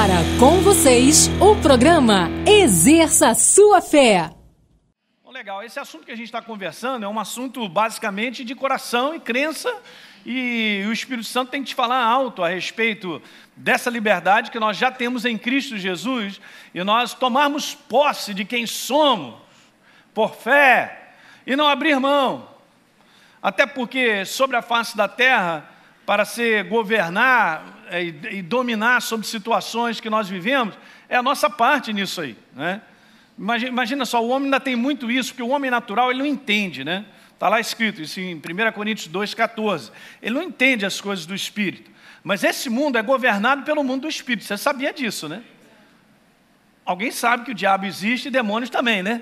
Agora, com vocês, o programa Exerça Sua Fé. Legal, esse assunto que a gente está conversando é um assunto basicamente de coração e crença, e o Espírito Santo tem que te falar alto a respeito dessa liberdade que nós já temos em Cristo Jesus, e nós tomarmos posse de quem somos, por fé, e não abrir mão. Até porque sobre a face da terra, para se governar e dominar sobre situações que nós vivemos, é a nossa parte nisso aí, né? Imagina só, o homem ainda tem muito isso, porque o homem natural ele não entende, né? Está lá escrito isso em 1 Coríntios 2,14. Ele não entende as coisas do Espírito. Mas esse mundo é governado pelo mundo do Espírito. Você sabia disso, né? Alguém sabe que o diabo existe e demônios também, né?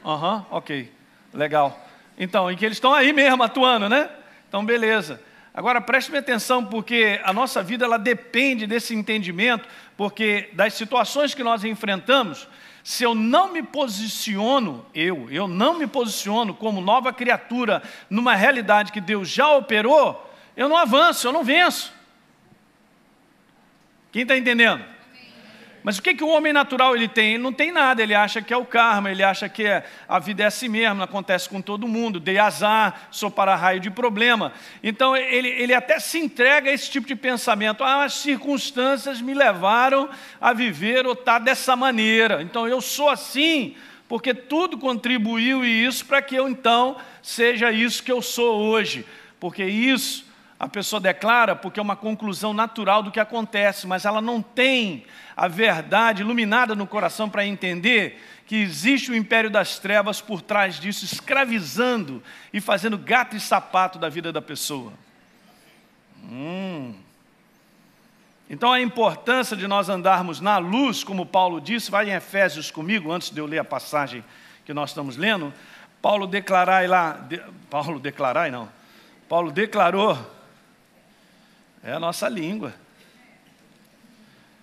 Ok, legal. Então, e que eles estão aí mesmo atuando, né? Então, beleza. Agora, preste atenção, porque a nossa vida ela depende desse entendimento, porque das situações que nós enfrentamos, se eu não me posiciono, eu não me posiciono como nova criatura numa realidade que Deus já operou, eu não avanço, eu não venço. Quem está entendendo? Mas o que o homem natural ele tem? Ele não tem nada, ele acha que é o karma, ele acha que a vida é assim mesmo, acontece com todo mundo, dei azar, sou para-raio de problema. Então ele até se entrega a esse tipo de pensamento. As circunstâncias me levaram a viver ou estar dessa maneira. Então eu sou assim, porque tudo contribuiu e isso para que eu então seja isso que eu sou hoje. Porque isso a pessoa declara porque é uma conclusão natural do que acontece, mas ela não tem a verdade iluminada no coração para entender que existe o império das trevas por trás disso, escravizando e fazendo gato e sapato da vida da pessoa. Então a importância de nós andarmos na luz, como Paulo disse, vai em Efésios comigo, antes de eu ler a passagem que nós estamos lendo, Paulo declarou, é a nossa língua.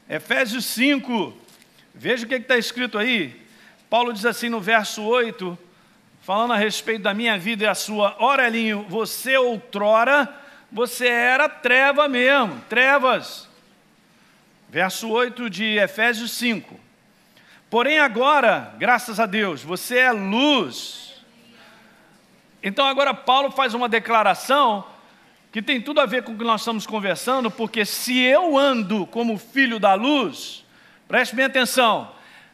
Efésios 5, veja o que está escrito aí. Paulo diz assim no verso 8, falando a respeito da minha vida e a sua. Ora, Elinho, você outrora, você era treva mesmo, trevas. Verso 8 de Efésios 5. Porém agora, graças a Deus, você é luz. Então agora Paulo faz uma declaração que tem tudo a ver com o que nós estamos conversando, porque se eu ando como filho da luz, preste bem atenção,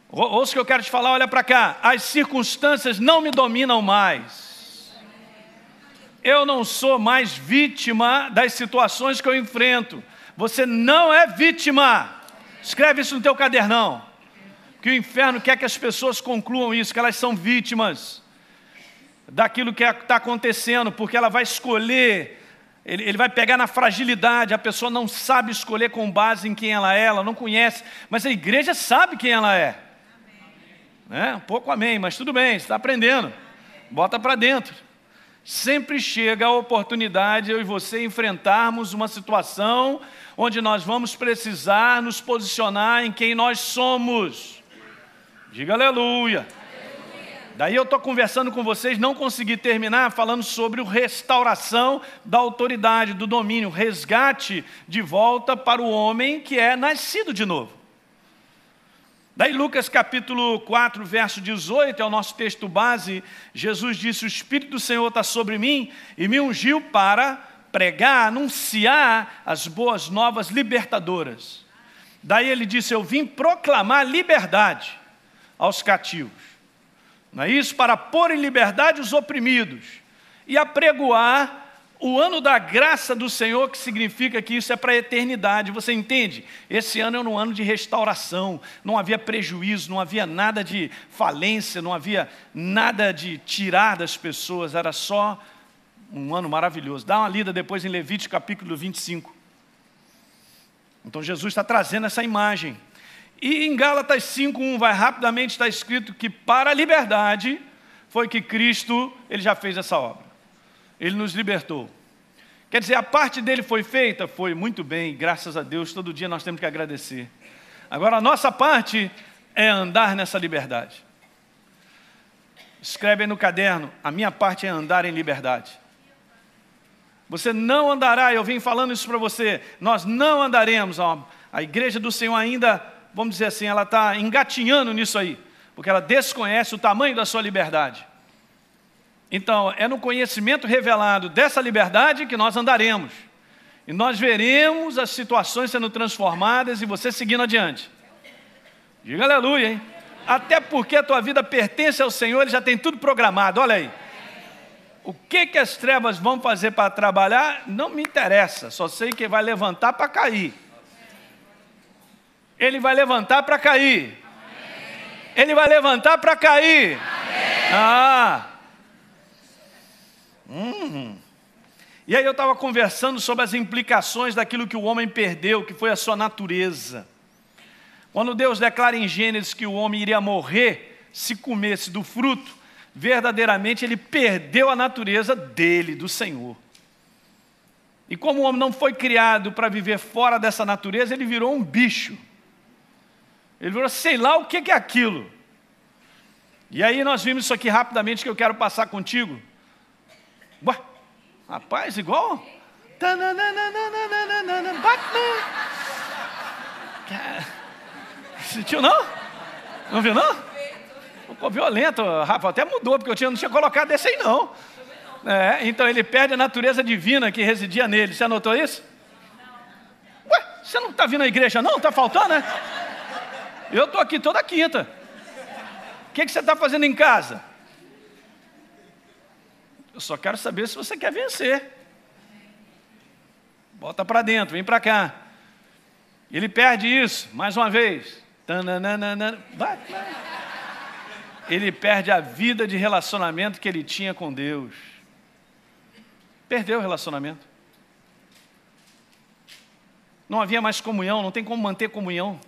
ouça o que eu quero te falar, olha para cá, as circunstâncias não me dominam mais, eu não sou mais vítima das situações que eu enfrento, você não é vítima, escreve isso no teu cadernão, que o inferno quer que as pessoas concluam isso, que elas são vítimas daquilo que está acontecendo, porque ela vai escolher. Ele vai pegar na fragilidade, a pessoa não sabe escolher com base em quem ela não conhece, mas a igreja sabe quem ela é. Um pouco amém, mas tudo bem, você está aprendendo, bota para dentro. Sempre chega a oportunidade, eu e você, enfrentarmos uma situação onde nós vamos precisar nos posicionar em quem nós somos. Diga aleluia. Daí eu estou conversando com vocês, não consegui terminar falando sobre a restauração da autoridade, do domínio, resgate de volta para o homem que é nascido de novo. Daí Lucas capítulo 4, verso 18, é o nosso texto base, Jesus disse, o Espírito do Senhor está sobre mim e me ungiu para pregar, anunciar as boas novas libertadoras. Daí ele disse, eu vim proclamar liberdade aos cativos. Não é isso? Para pôr em liberdade os oprimidos e apregoar o ano da graça do Senhor, que significa que isso é para a eternidade. Você entende? Esse ano é um ano de restauração, não havia prejuízo, não havia nada de falência, não havia nada de tirar das pessoas, era só um ano maravilhoso. Dá uma lida depois em Levítico capítulo 25. Então Jesus está trazendo essa imagem. E em Gálatas 5:1, vai rapidamente, está escrito que para a liberdade foi que Cristo, ele já fez essa obra. Ele nos libertou. Quer dizer, a parte dele foi feita? Foi muito bem, graças a Deus, todo dia nós temos que agradecer. Agora a nossa parte é andar nessa liberdade. Escreve aí no caderno, a minha parte é andar em liberdade. Você não andará, eu vim falando isso para você, nós não andaremos, A igreja do Senhor ainda, vamos dizer assim, ela está engatinhando nisso aí, porque ela desconhece o tamanho da sua liberdade. Então, é no conhecimento revelado dessa liberdade que nós andaremos. E nós veremos as situações sendo transformadas e você seguindo adiante. Diga aleluia, hein? Até porque a tua vida pertence ao Senhor, Ele já tem tudo programado, olha aí. O que as trevas vão fazer para trabalhar, não me interessa, só sei que vai levantar para cair. Ele vai levantar para cair. Ele vai levantar para cair. E aí eu estava conversando sobre as implicações daquilo que o homem perdeu, que foi a sua natureza. Quando Deus declara em Gênesis que o homem iria morrer se comesse do fruto, verdadeiramente ele perdeu a natureza dele, do Senhor. E como o homem não foi criado para viver fora dessa natureza, ele virou um bicho. Ele virou sei lá o que é aquilo. E aí nós vimos isso aqui rapidamente que eu quero passar contigo. Ué, rapaz, igual... Batman. Sentiu não? Não viu não? Ficou violento, Rafa, até mudou, porque eu não tinha colocado esse aí não. Então ele perde a natureza divina que residia nele. Você anotou isso? Ué, você não está vindo à igreja não? Está faltando, né? Eu estou aqui toda quinta. O que você está fazendo em casa? Eu só quero saber se você quer vencer. Bota para dentro, vem para cá. Ele perde isso, mais uma vez. Ele perde a vida de relacionamento que ele tinha com Deus. Perdeu o relacionamento. Não havia mais comunhão, não tem como manter comunhão.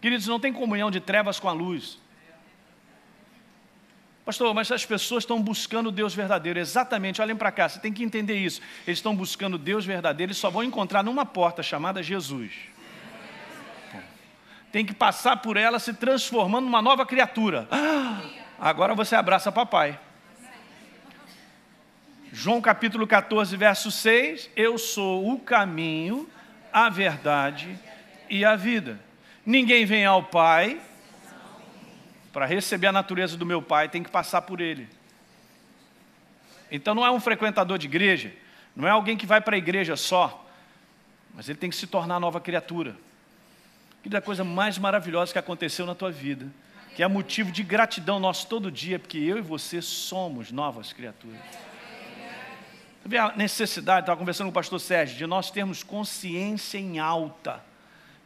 Queridos, não tem comunhão de trevas com a luz. Pastor, mas as pessoas estão buscando o Deus verdadeiro. Exatamente, olhem para cá, você tem que entender isso. Eles estão buscando o Deus verdadeiro e só vão encontrar numa porta chamada Jesus. Tem que passar por ela se transformando numa nova criatura. Agora você abraça papai. João capítulo 14, verso 6. Eu sou o caminho, a verdade e a vida. Ninguém vem ao Pai, para receber a natureza do meu Pai, tem que passar por Ele. Então não é um frequentador de igreja, não é alguém que vai para a igreja só, mas ele tem que se tornar nova criatura. Que é a coisa mais maravilhosa que aconteceu na tua vida, que é motivo de gratidão nosso todo dia, porque eu e você somos novas criaturas. Você vê a necessidade, estava conversando com o pastor Sérgio, de nós termos consciência em alta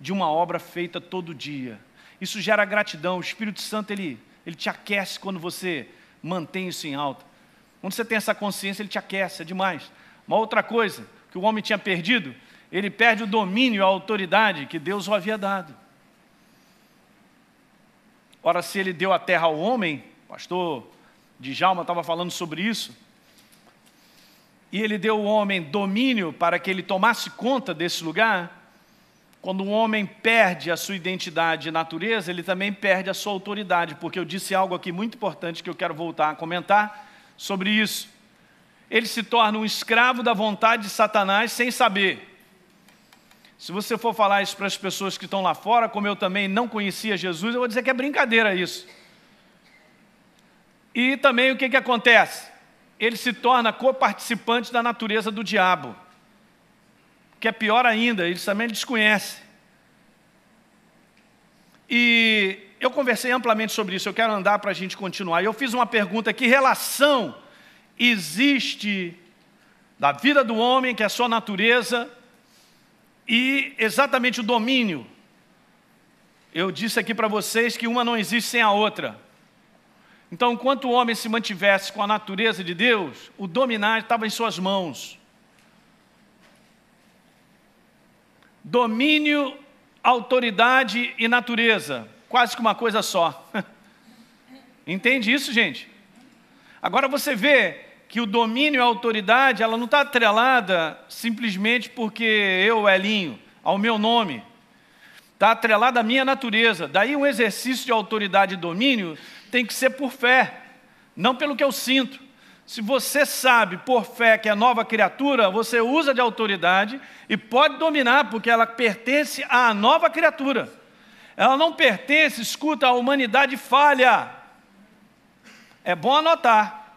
de uma obra feita todo dia. Isso gera gratidão, o Espírito Santo ele te aquece quando você mantém isso em alta. Quando você tem essa consciência, ele te aquece, é demais. Uma outra coisa que o homem tinha perdido, ele perde o domínio e a autoridade que Deus o havia dado. Ora, se ele deu a terra ao homem, o pastor Djalma estava falando sobre isso, e ele deu ao homem domínio para que ele tomasse conta desse lugar. Quando o homem perde a sua identidade e natureza, ele também perde a sua autoridade, porque eu disse algo aqui muito importante que eu quero voltar a comentar sobre isso. Ele se torna um escravo da vontade de Satanás sem saber. Se você for falar isso para as pessoas que estão lá fora, como eu também não conhecia Jesus, eu vou dizer que é brincadeira isso. E também o que acontece? Ele se torna coparticipante da natureza do diabo. Que é pior ainda, eles também desconhecem. E eu conversei amplamente sobre isso, eu quero andar para a gente continuar. E eu fiz uma pergunta, que relação existe da vida do homem, que é a sua natureza, e exatamente o domínio? Eu disse aqui para vocês que uma não existe sem a outra. Então, enquanto o homem se mantivesse com a natureza de Deus, o dominar estava em suas mãos. Domínio, autoridade e natureza, quase que uma coisa só. Entende isso, gente? Agora você vê que o domínio e a autoridade, ela não está atrelada simplesmente porque eu, Elinho, ao meu nome. Está atrelada à minha natureza. Daí um exercício de autoridade e domínio tem que ser por fé, não pelo que eu sinto. Se você sabe por fé que é nova criatura, você usa de autoridade e pode dominar, porque ela pertence à nova criatura. Ela não pertence, escuta, à humanidade falha. É bom anotar.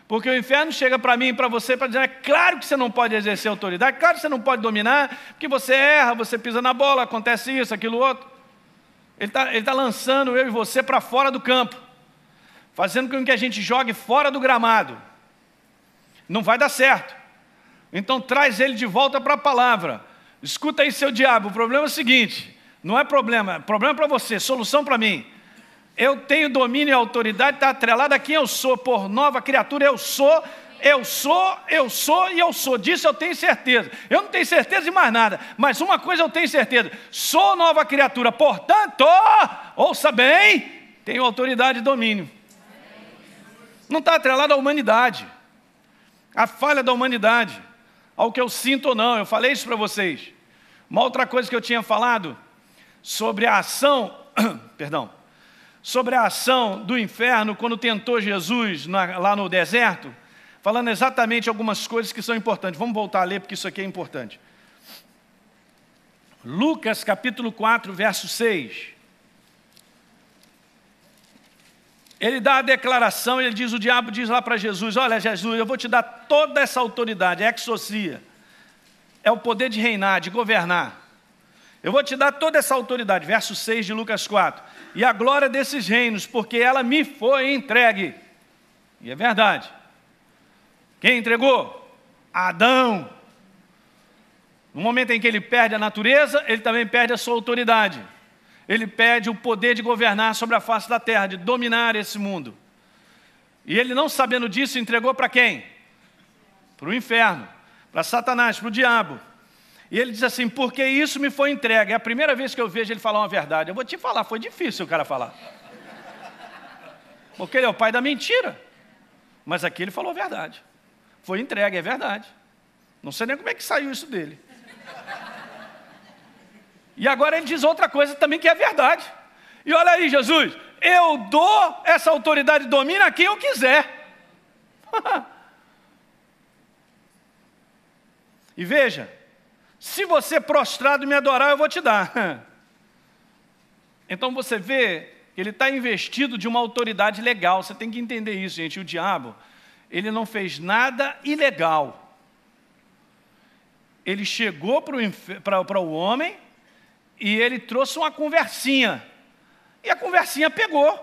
Porque o inferno chega para mim e para você para dizer, é claro que você não pode exercer autoridade, claro que você não pode dominar, porque você erra, você pisa na bola, acontece isso, aquilo outro. Ele tá lançando eu e você para fora do campo, fazendo com que a gente jogue fora do gramado. Não vai dar certo. Então traz ele de volta para a palavra. Escuta aí, seu diabo, o problema é o seguinte, não é problema para você, solução para mim. Eu tenho domínio e autoridade, está atrelado a quem eu sou, por nova criatura, eu sou. Disso eu tenho certeza. Eu não tenho certeza de mais nada, mas uma coisa eu tenho certeza, sou nova criatura, portanto, ouça bem, tenho autoridade e domínio. Não está atrelado à humanidade, à falha da humanidade, ao que eu sinto ou não. Eu falei isso para vocês. Uma outra coisa que eu tinha falado sobre a ação, sobre a ação do inferno quando tentou Jesus lá no deserto, falando exatamente algumas coisas que são importantes. Vamos voltar a ler, porque isso aqui é importante. Lucas capítulo 4, verso 6. Ele dá a declaração, ele diz, o diabo diz lá para Jesus, olha Jesus, eu vou te dar toda essa autoridade, exousia, é o poder de reinar, de governar. Eu vou te dar toda essa autoridade, verso 6 de Lucas 4, e a glória desses reinos, porque ela me foi entregue. E é verdade. Quem entregou? Adão. No momento em que ele perde a natureza, ele também perde a sua autoridade. Ele perde o poder de governar sobre a face da terra, de dominar esse mundo. E ele, não sabendo disso, entregou para quem? Para o inferno, para Satanás, para o diabo. E ele diz assim, porque isso me foi entregue. É a primeira vez que eu vejo ele falar uma verdade. Eu vou te falar, foi difícil o cara falar. Porque ele é o pai da mentira. Mas aqui ele falou a verdade. Foi entregue, é verdade. Não sei nem como é que saiu isso dele. E agora ele diz outra coisa também que é verdade. E olha aí, Jesus, eu dou essa autoridade e domínio a quem eu quiser. E veja, se você prostrado me adorar, eu vou te dar. Então você vê que ele está investido de uma autoridade legal. Você tem que entender isso, gente. O diabo, ele não fez nada ilegal. Ele chegou para o homem e ele trouxe uma conversinha. E a conversinha pegou,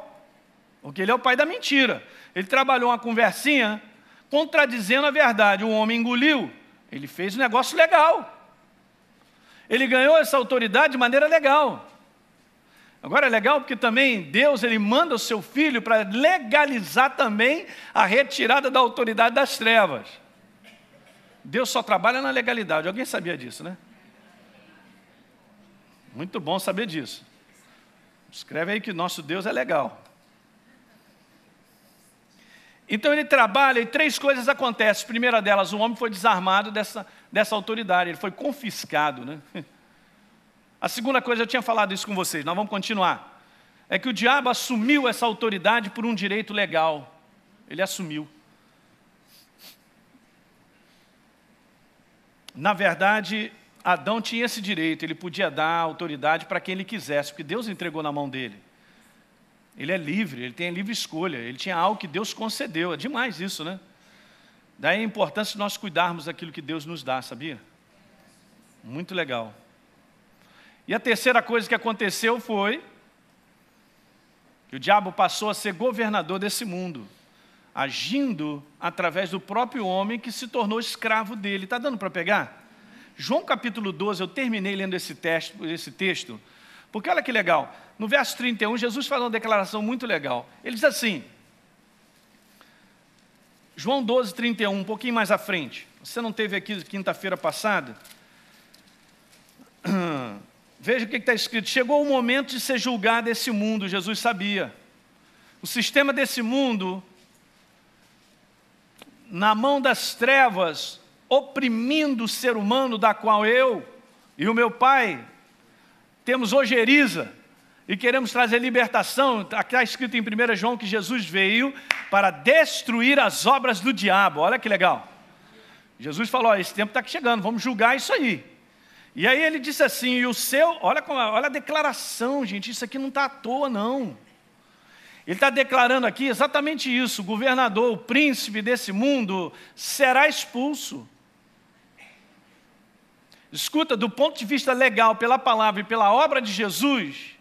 porque ele é o pai da mentira. Ele trabalhou uma conversinha contradizendo a verdade. O homem engoliu. Ele fez um negócio legal. Ele ganhou essa autoridade de maneira legal. Agora é legal porque também Deus, ele manda o seu filho para legalizar também a retirada da autoridade das trevas. Deus só trabalha na legalidade. Alguém sabia disso, né? Muito bom saber disso. Escreve aí que nosso Deus é legal. Então ele trabalha e três coisas acontecem. A primeira delas, o homem foi desarmado dessa autoridade, ele foi confiscado, né? A segunda coisa, eu tinha falado isso com vocês, nós vamos continuar. É que o diabo assumiu essa autoridade por um direito legal. Ele assumiu. Na verdade, Adão tinha esse direito, ele podia dar autoridade para quem ele quisesse, porque Deus entregou na mão dele. Ele é livre, ele tem a livre escolha, ele tinha algo que Deus concedeu, é demais isso, né? Daí a importância de nós cuidarmos daquilo que Deus nos dá, sabia? Muito legal. E a terceira coisa que aconteceu foi que o diabo passou a ser governador desse mundo, agindo através do próprio homem que se tornou escravo dele. Está dando para pegar? João capítulo 12, eu terminei lendo esse texto, porque olha que legal, no verso 31, Jesus faz uma declaração muito legal. Ele diz assim, João 12, 31, um pouquinho mais à frente. Você não esteve aqui quinta-feira passada? Veja o que está escrito. Chegou o momento de ser julgado esse mundo, Jesus sabia. O sistema desse mundo, na mão das trevas, oprimindo o ser humano, da qual eu e o meu pai temos ojeriza, e queremos trazer libertação. Aqui está escrito em 1 João que Jesus veio para destruir as obras do diabo. Olha que legal. Jesus falou, esse tempo está chegando, vamos julgar isso aí. E aí ele disse assim, e o seu, olha a declaração, gente, isso aqui não está à toa não. Ele está declarando aqui exatamente isso, o governador, o príncipe desse mundo será expulso. Escuta, do ponto de vista legal, pela palavra e pela obra de Jesus,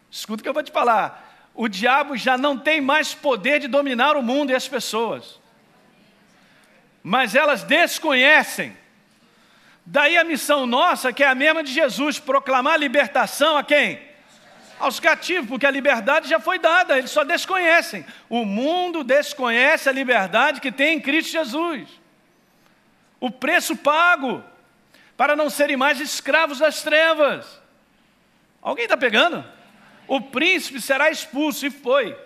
escuta o que eu vou te falar, o diabo já não tem mais poder de dominar o mundo e as pessoas. Mas elas desconhecem. Daí a missão nossa, que é a mesma de Jesus, proclamar libertação a quem? Aos cativos, porque a liberdade já foi dada, eles só desconhecem. O mundo desconhece a liberdade que tem em Cristo Jesus. O preço pago para não serem mais escravos das trevas. Alguém está pegando? O príncipe será expulso, e foi.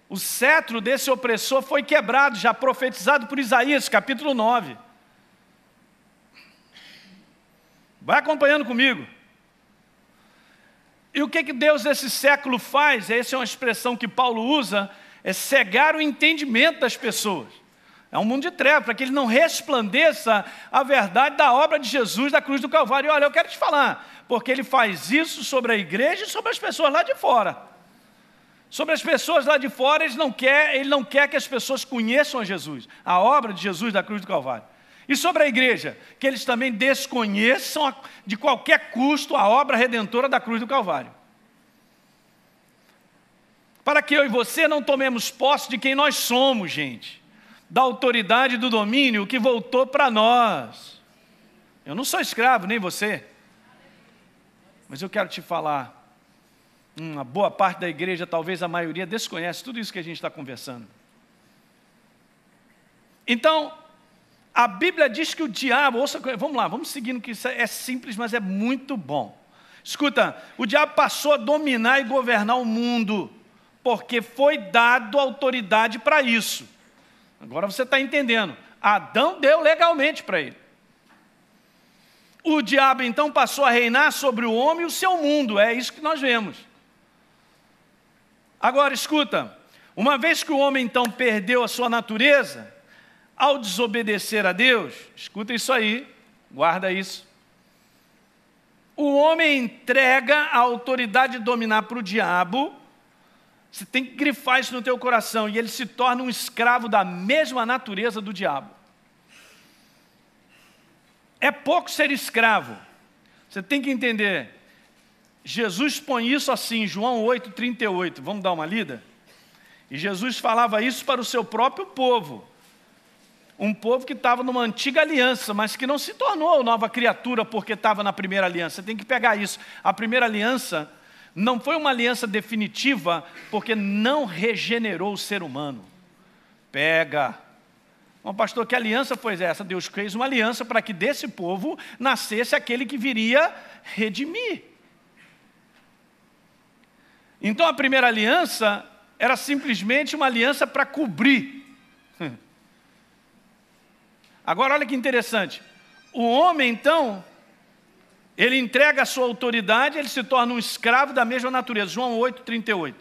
O cetro desse opressor foi quebrado, já profetizado por Isaías, capítulo 9. Vai acompanhando comigo. E o que Deus nesse século faz? Essa é uma expressão que Paulo usa, é cegar o entendimento das pessoas. É um mundo de trevas, para que ele não resplandeça a verdade da obra de Jesus da cruz do Calvário. E olha, eu quero te falar, porque ele faz isso sobre a igreja e sobre as pessoas lá de fora. Sobre as pessoas lá de fora, ele não quer que as pessoas conheçam a Jesus, a obra de Jesus da cruz do Calvário. E sobre a igreja, que eles também desconheçam de qualquer custo a obra redentora da cruz do Calvário. Para que eu e você não tomemos posse de quem nós somos, gente. Da autoridade e do domínio que voltou para nós. Eu não sou escravo, nem você. Mas eu quero te falar, uma boa parte da igreja, talvez a maioria, desconhece tudo isso que a gente está conversando. Então, a Bíblia diz que o diabo, vamos lá, vamos seguindo, que isso é simples, mas é muito bom. Escuta, o diabo passou a dominar e governar o mundo, porque foi dado autoridade para isso. Agora você está entendendo. Adão deu legalmente para ele. O diabo então passou a reinar sobre o homem e o seu mundo, é isso que nós vemos. Agora escuta, uma vez que o homem então perdeu a sua natureza, ao desobedecer a Deus, escuta isso aí, guarda isso. O homem entrega a autoridade de dominar para o diabo. Você tem que grifar isso no teu coração, e ele se torna um escravo da mesma natureza do diabo. É pouco ser escravo. Você tem que entender. Jesus põe isso assim, João 8,38. Vamos dar uma lida? E Jesus falava isso para o seu próprio povo. Um povo que estava numa antiga aliança, mas que não se tornou nova criatura porque estava na primeira aliança. Você tem que pegar isso. A primeira aliança não foi uma aliança definitiva porque não regenerou o ser humano. Pega. Bom, pastor, que aliança foi essa? Deus fez uma aliança para que desse povo nascesse aquele que viria redimir. Então a primeira aliança era simplesmente uma aliança para cobrir. Agora olha que interessante. O homem então, ele entrega a sua autoridade, ele se torna um escravo da mesma natureza. João 8,38.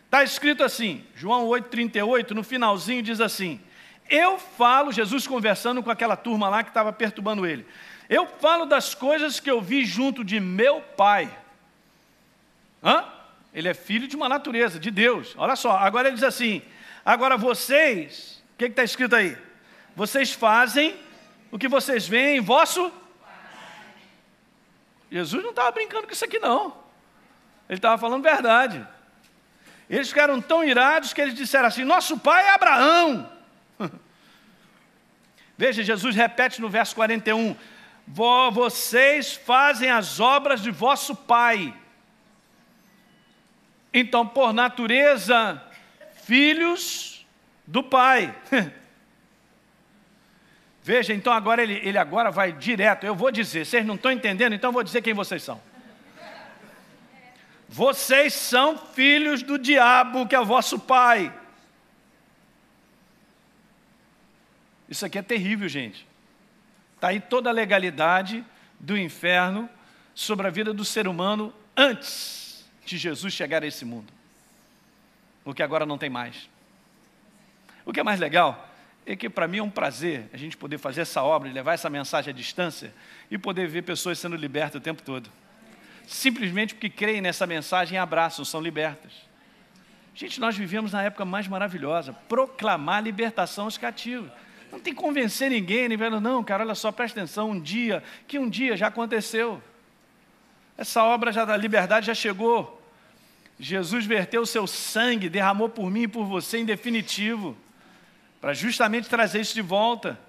Está escrito assim, João 8,38, no finalzinho diz assim: eu falo, Jesus conversando com aquela turma lá que estava perturbando ele. Eu falo das coisas que eu vi junto de meu Pai. Ele é filho de uma natureza, de Deus. Olha só, agora ele diz assim, agora vocês, o que está escrito aí? Vocês fazem o que vocês veem em vosso... Jesus não estava brincando com isso aqui não. Ele estava falando verdade. Eles ficaram tão irados que eles disseram assim, nosso pai é Abraão. Veja, Jesus repete no verso 41, vocês fazem as obras de vosso pai. Então, por natureza, filhos do pai. Veja, então agora ele agora vai direto. Eu vou dizer, vocês não estão entendendo, então eu vou dizer quem vocês são. Vocês são filhos do diabo, que é o vosso pai. Isso aqui é terrível, gente. Está aí toda a legalidade do inferno sobre a vida do ser humano antes de Jesus chegar a esse mundo. Porque agora não tem mais. O que é mais legal é que para mim é um prazer a gente poder fazer essa obra e levar essa mensagem à distância e poder ver pessoas sendo libertas o tempo todo. Simplesmente porque creem nessa mensagem e abraçam, são libertas. Gente, nós vivemos na época mais maravilhosa, proclamar a libertação aos cativos. Não tem que convencer ninguém, nem velho, não, cara, olha só, presta atenção, um dia já aconteceu. Essa obra da liberdade já chegou. Jesus verteu o seu sangue, derramou por mim e por você em definitivo, para justamente trazer isso de volta.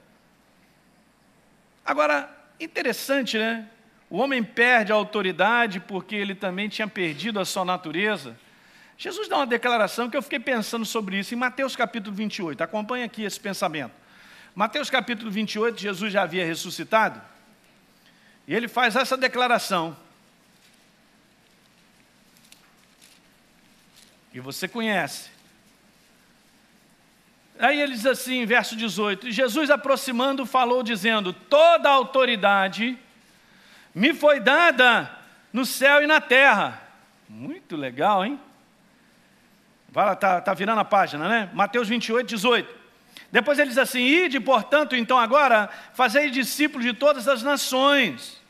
Agora, interessante, né? O homem perde a autoridade porque ele também tinha perdido a sua natureza. Jesus dá uma declaração que eu fiquei pensando sobre isso em Mateus capítulo 28. Acompanha aqui esse pensamento. Mateus capítulo 28, Jesus já havia ressuscitado. E ele faz essa declaração. E você conhece. Aí ele diz assim, verso 18, Jesus aproximando falou dizendo, toda a autoridade me foi dada no céu e na terra. Muito legal, hein? Vai lá, tá virando a página, né? Mateus 28, 18. Depois ele diz assim, ide, portanto, então agora, fazei discípulos de todas as nações.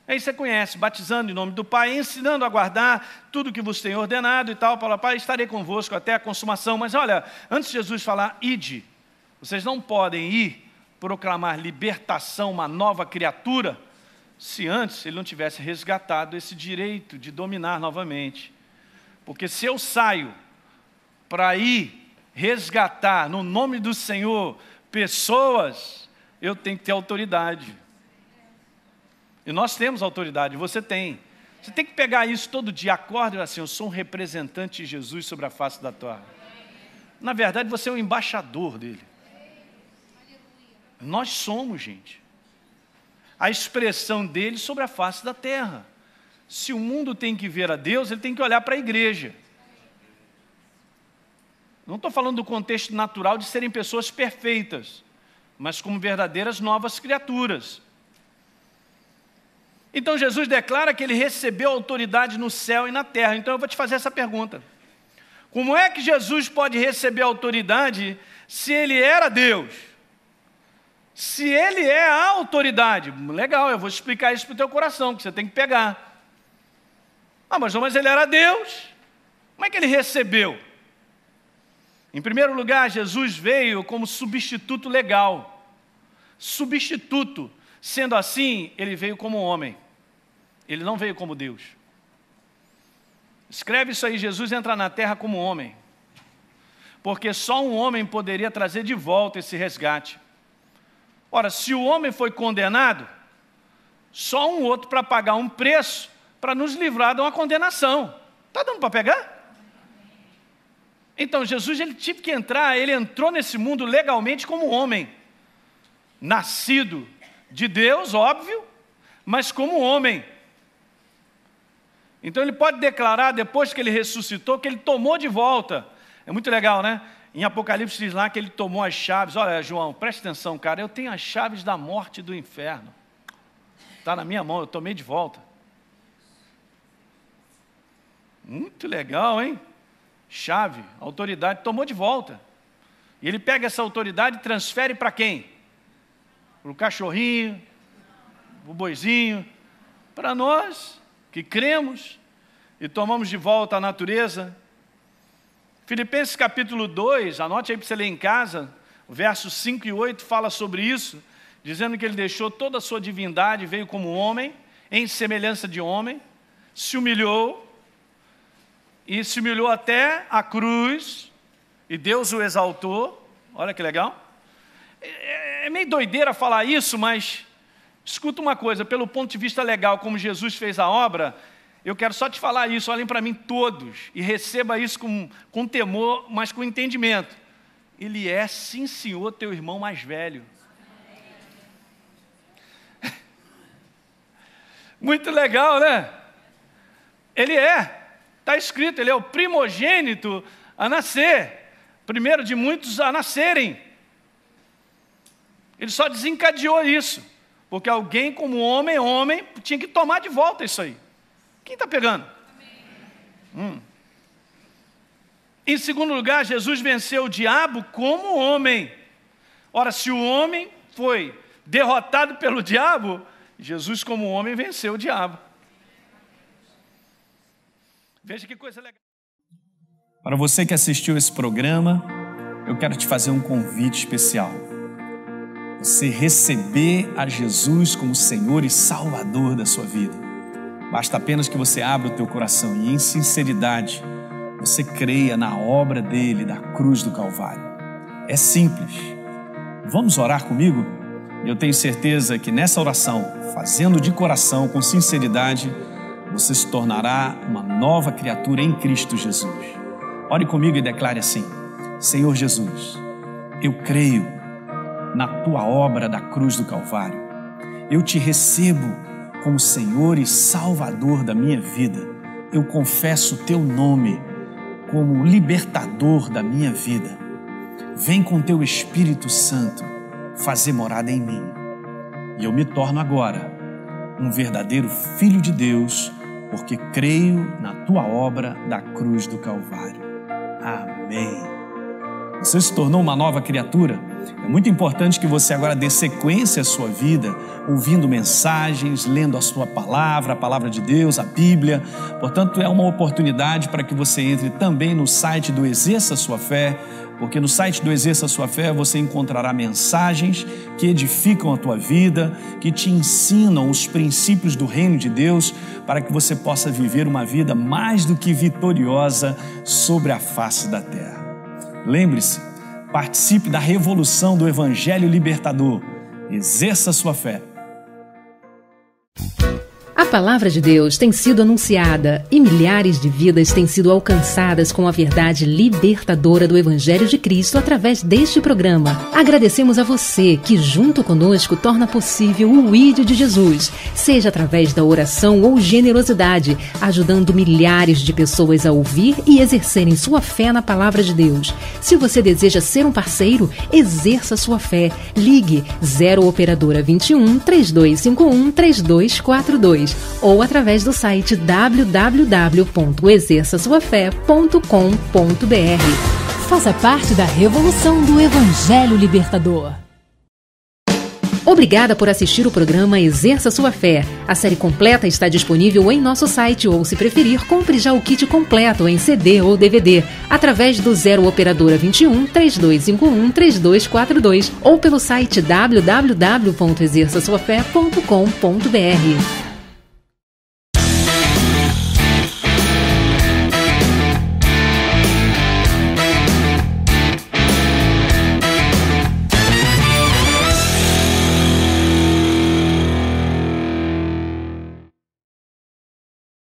Aí você conhece, batizando em nome do Pai, ensinando a guardar tudo que vos tem ordenado e tal, para Pai, estarei convosco até a consumação. Mas olha, antes de Jesus falar, ide, vocês não podem ir proclamar libertação, uma nova criatura, se antes ele não tivesse resgatado esse direito de dominar novamente. Porque se eu saio para ir resgatar no nome do Senhor pessoas, eu tenho que ter autoridade. E nós temos autoridade, você tem. Você tem que pegar isso todo dia, acorda e assim, eu sou um representante de Jesus sobre a face da terra. Na verdade, você é um embaixador dele. Nós somos, gente, a expressão dele sobre a face da terra. Se o mundo tem que ver a Deus, ele tem que olhar para a igreja. Não estou falando do contexto natural de serem pessoas perfeitas, mas como verdadeiras novas criaturas. Então Jesus declara que ele recebeu autoridade no céu e na terra. Então eu vou te fazer essa pergunta. Como é que Jesus pode receber autoridade se ele era Deus? Se ele é a autoridade, legal, eu vou explicar isso para o teu coração, que você tem que pegar. Ah, mas ele era Deus, como é que ele recebeu? Em primeiro lugar, Jesus veio como substituto legal. Substituto, sendo assim, ele veio como homem. Ele não veio como Deus. Escreve isso aí, Jesus entra na terra como homem. Porque só um homem poderia trazer de volta esse resgate. Ora, se o homem foi condenado, só um outro para pagar um preço para nos livrar de uma condenação. Está dando para pegar? Então Jesus ele teve que entrar, ele entrou nesse mundo legalmente como homem. Nascido de Deus, óbvio, mas como homem. Então ele pode declarar, depois que ele ressuscitou, que ele tomou de volta. É muito legal, né? Em Apocalipse diz lá que ele tomou as chaves. Olha, João, presta atenção, cara, eu tenho as chaves da morte e do inferno. Está na minha mão, eu tomei de volta. Muito legal, hein? Chave, autoridade, tomou de volta. E ele pega essa autoridade e transfere para quem? Para o cachorrinho, para o boizinho, para nós que cremos e tomamos de volta a natureza. Filipenses capítulo 2, anote aí para você ler em casa, o versos 5 e 8 fala sobre isso, dizendo que ele deixou toda a sua divindade, veio como homem, em semelhança de homem, se humilhou, e se humilhou até a cruz, e Deus o exaltou. Olha que legal. É meio doideira falar isso, mas escuta uma coisa, pelo ponto de vista legal, como Jesus fez a obra, eu quero só te falar isso, olhem para mim todos, e receba isso com temor, mas com entendimento. Ele é, sim senhor, teu irmão mais velho. Muito legal, né? Ele está escrito, ele é o primogênito a nascer, primeiro de muitos a nascerem. Ele só desencadeou isso, porque alguém como homem, tinha que tomar de volta isso aí. Quem está pegando? Em segundo lugar, Jesus venceu o diabo como homem. Ora, se o homem foi derrotado pelo diabo, Jesus como homem venceu o diabo. Veja que coisa legal. Para você que assistiu esse programa, eu quero te fazer um convite especial. Você receber a Jesus como Senhor e Salvador da sua vida. Basta apenas que você abra o teu coração e, em sinceridade, você creia na obra dele, da cruz do Calvário. É simples. Vamos orar comigo? Eu tenho certeza que nessa oração, fazendo de coração, com sinceridade, você se tornará uma nova criatura em Cristo Jesus. Ore comigo e declare assim: Senhor Jesus, eu creio na tua obra da cruz do Calvário. Eu te recebo como Senhor e Salvador da minha vida. Eu confesso o teu nome como libertador da minha vida. Vem com teu Espírito Santo fazer morada em mim. E eu me torno agora um verdadeiro filho de Deus, porque creio na tua obra da cruz do Calvário. Amém. Você se tornou uma nova criatura? É muito importante que você agora dê sequência à sua vida, ouvindo mensagens, lendo a sua palavra, a palavra de Deus, a Bíblia. Portanto, é uma oportunidade para que você entre também no site do Exerça Sua Fé, porque no site do Exerça Sua Fé você encontrará mensagens que edificam a tua vida, que te ensinam os princípios do reino de Deus, para que você possa viver uma vida mais do que vitoriosa sobre a face da terra. Lembre-se, participe da revolução do Evangelho Libertador. Exerça sua fé. A palavra de Deus tem sido anunciada e milhares de vidas têm sido alcançadas com a verdade libertadora do Evangelho de Cristo através deste programa. Agradecemos a você que, junto conosco, torna possível o ID de Jesus, seja através da oração ou generosidade, ajudando milhares de pessoas a ouvir e exercerem sua fé na palavra de Deus. Se você deseja ser um parceiro, exerça sua fé. Ligue 0 Operadora 21 3251 3242 ou através do site www.exerçasuafé.com.br. Faça parte da revolução do Evangelho Libertador. Obrigada por assistir o programa Exerça Sua Fé. A série completa está disponível em nosso site ou, se preferir, compre já o kit completo em CD ou DVD através do 0 Operadora 21 3251 3242 ou pelo site www.exerçasuafé.com.br.